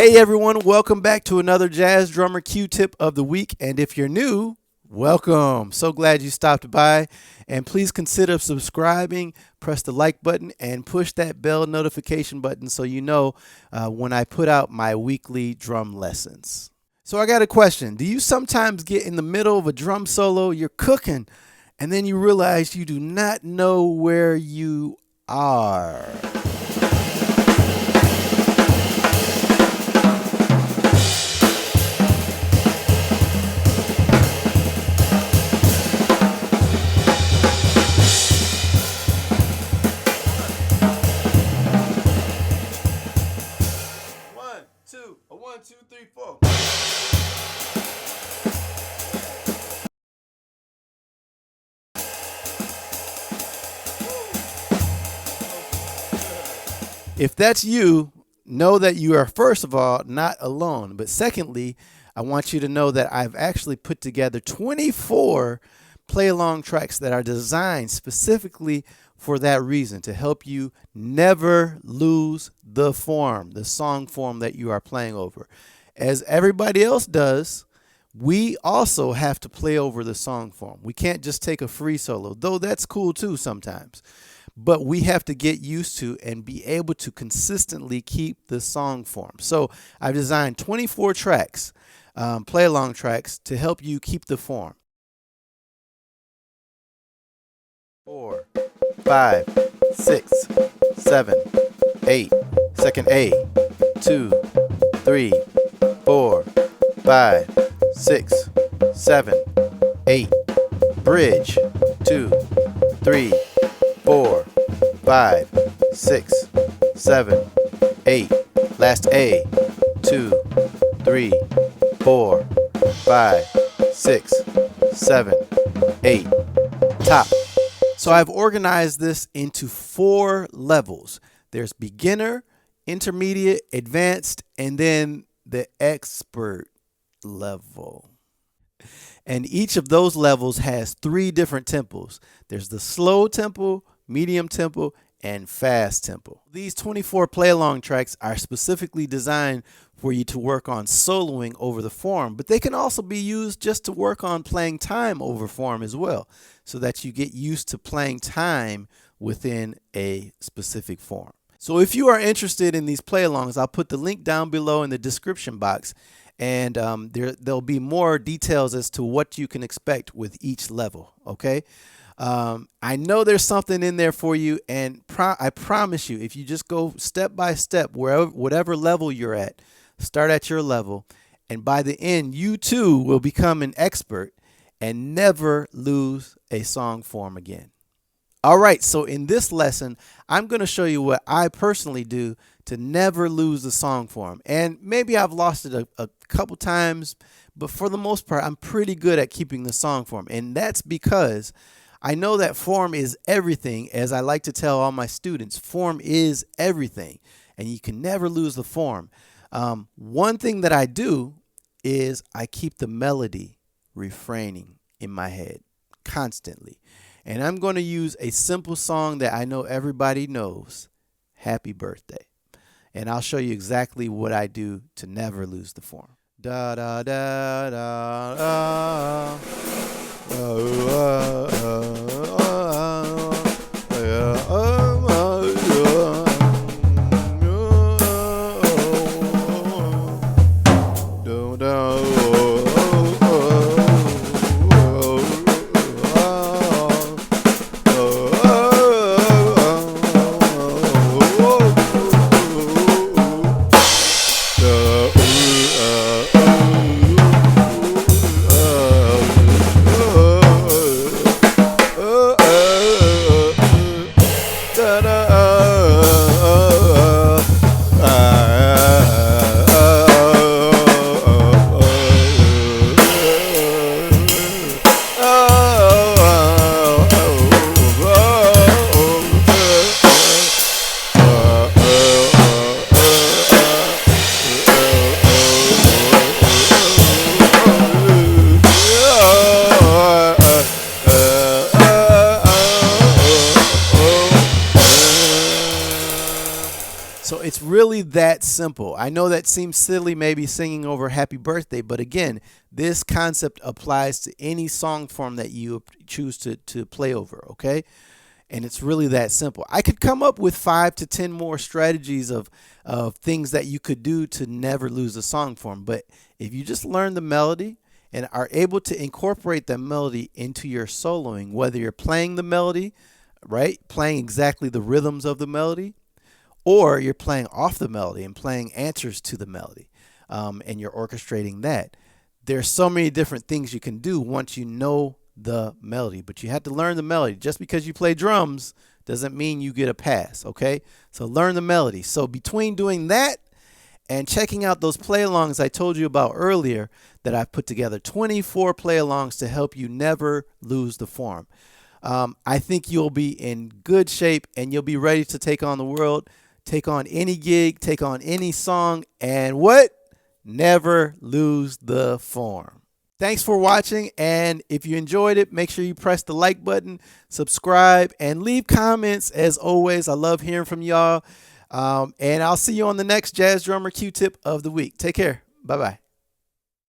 Hey everyone, welcome back to another Jazz Drummer Q-Tip of the week. And if you're new, welcome. So glad you stopped by. And please consider subscribing, press the like button, and push that bell notification button so you know when I put out my weekly drum lessons. So I got a question. Do you sometimes get in the middle of a drum solo, you're cooking, and then you realize you do not know where you are? One, two, three, four. If that's you, know that you are, first of all, not alone. But secondly, I want you to know that I've actually put together 24 play-along tracks that are designed specifically for that reason, to help you never lose the form, the song form that you are playing over. As everybody else does, we also have to play over the song form. We can't just take a free solo, though that's cool too sometimes. But we have to get used to and be able to consistently keep the song form. So I've designed 24 tracks, play-along tracks, to help you keep the form. 4, 5, 6, 7, 8, second A, 2, 3, 4, 5, 6, 7, 8, bridge, 2, 3, 4, 5, 6, 7, 8, last A, 2, 3, 4, 5, 6, 7, 8, top. So I've organized this into 4 levels. There's beginner, intermediate, advanced, and then the expert level. And each of those levels has 3 different tempos. There's the slow tempo, medium tempo, and fast tempo. These 24 play-along tracks are specifically designed for you to work on soloing over the form, but they can also be used just to work on playing time over form as well, so that you get used to playing time within a specific form. So if you are interested in these play-alongs, I'll put the link down below in the description box, and there'll be more details as to what you can expect with each level, okay? I know there's something in there for you, and I promise you, if you just go step by step, whatever level you're at, start at your level, and by the end, you too will become an expert and never lose a song form again. All right, so in this lesson, I'm going to show you what I personally do to never lose the song form. And maybe I've lost it a couple times, but for the most part, I'm pretty good at keeping the song form. And that's because I know that form is everything. As I like to tell all my students, form is everything, and you can never lose the form. One thing that I do is I keep the melody refraining in my head constantly. And I'm going to use a simple song that I know everybody knows, Happy Birthday. And I'll show you exactly what I do to never lose the form. Da da da da da. it's really that simple. I know that seems silly, maybe singing over happy birthday, but again, this concept applies to any song form that you choose to play over, okay? And it's really that simple. I could come up with 5 to 10 more strategies of things that you could do to never lose a song form. But if you just learn the melody and are able to incorporate that melody into your soloing, whether you're playing the melody, right, playing exactly the rhythms of the melody, or you're playing off the melody and playing answers to the melody, and you're orchestrating that. There's so many different things you can do once you know the melody, but you have to learn the melody. Just because you play drums doesn't mean you get a pass, okay? So learn the melody. So between doing that and checking out those play-alongs I told you about earlier that I've put together, 24 play-alongs to help you never lose the form. I think you'll be in good shape and you'll be ready to take on the world, take on any gig, take on any song, and what? Never lose the form. Thanks for watching, and if you enjoyed it, make sure you press the like button, subscribe, and leave comments. As always, I love hearing from y'all, and I'll see you on the next Jazz Drummer Q-Tip of the week. Take care. Bye-bye.